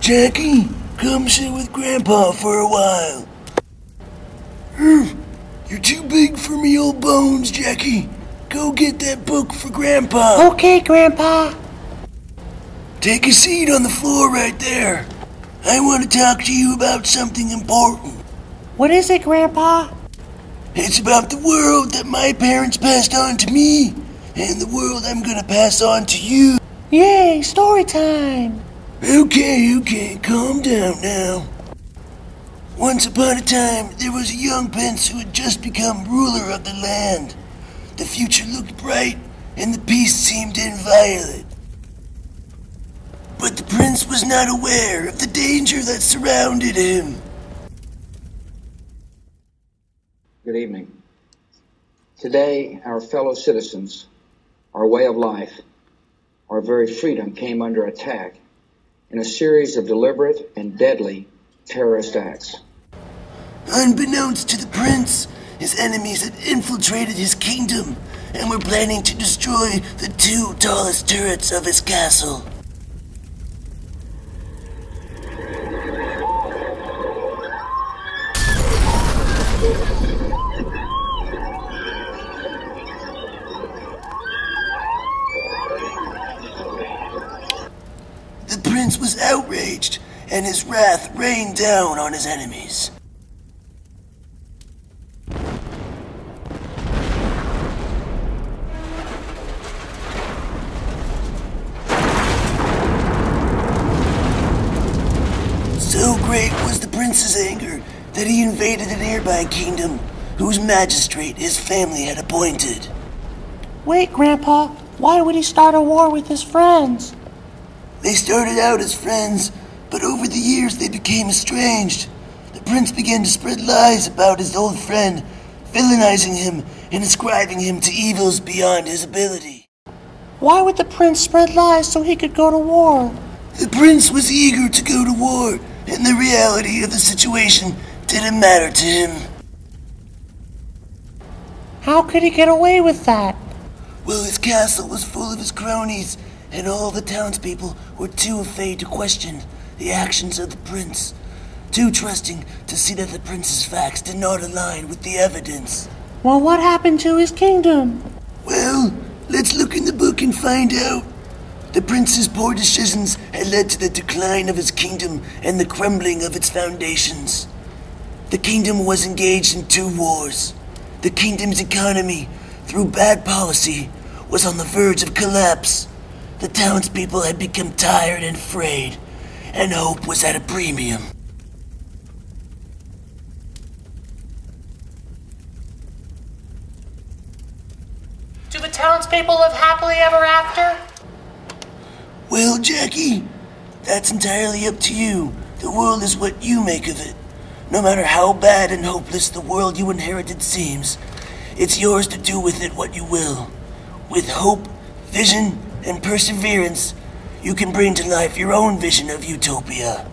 Jackie, come sit with Grandpa for a while. You're too big for me old bones, Jackie. Go get that book for Grandpa. Okay, Grandpa. Take a seat on the floor right there. I want to talk to you about something important. What is it, Grandpa? It's about the world that my parents passed on to me, and the world I'm gonna pass on to you. Yay, story time. Okay, calm down now. Once upon a time, there was a young prince who had just become ruler of the land. The future looked bright, and the peace seemed inviolate. But the prince was not aware of the danger that surrounded him. Good evening. Today, our fellow citizens, our way of life, our very freedom came under attack in a series of deliberate and deadly terrorist acts. Unbeknownst to the prince, his enemies had infiltrated his kingdom and were planning to destroy the 2 tallest turrets of his castle. The prince was outraged, and his wrath rained down on his enemies. So great was the prince's anger that he invaded a nearby kingdom, whose magistrate his family had appointed. Wait, Grandpa, why would he start a war with his friends? They started out as friends, but over the years they became estranged. The prince began to spread lies about his old friend, villainizing him and ascribing him to evils beyond his ability. Why would the prince spread lies so he could go to war? The prince was eager to go to war, and the reality of the situation didn't matter to him. How could he get away with that? Well, his castle was full of his cronies, and all the townspeople were too afraid to question the actions of the prince, too trusting to see that the prince's facts did not align with the evidence. Well, what happened to his kingdom? Well, let's look in the book and find out. The prince's poor decisions had led to the decline of his kingdom and the crumbling of its foundations. The kingdom was engaged in 2 wars. The kingdom's economy, through bad policy, was on the verge of collapse. The townspeople had become tired and frayed, and hope was at a premium. Do the townspeople live happily ever after? Well, Jackie, that's entirely up to you. The world is what you make of it. No matter how bad and hopeless the world you inherited seems, it's yours to do with it what you will. With hope, vision, and perseverance, you can bring to life your own vision of utopia.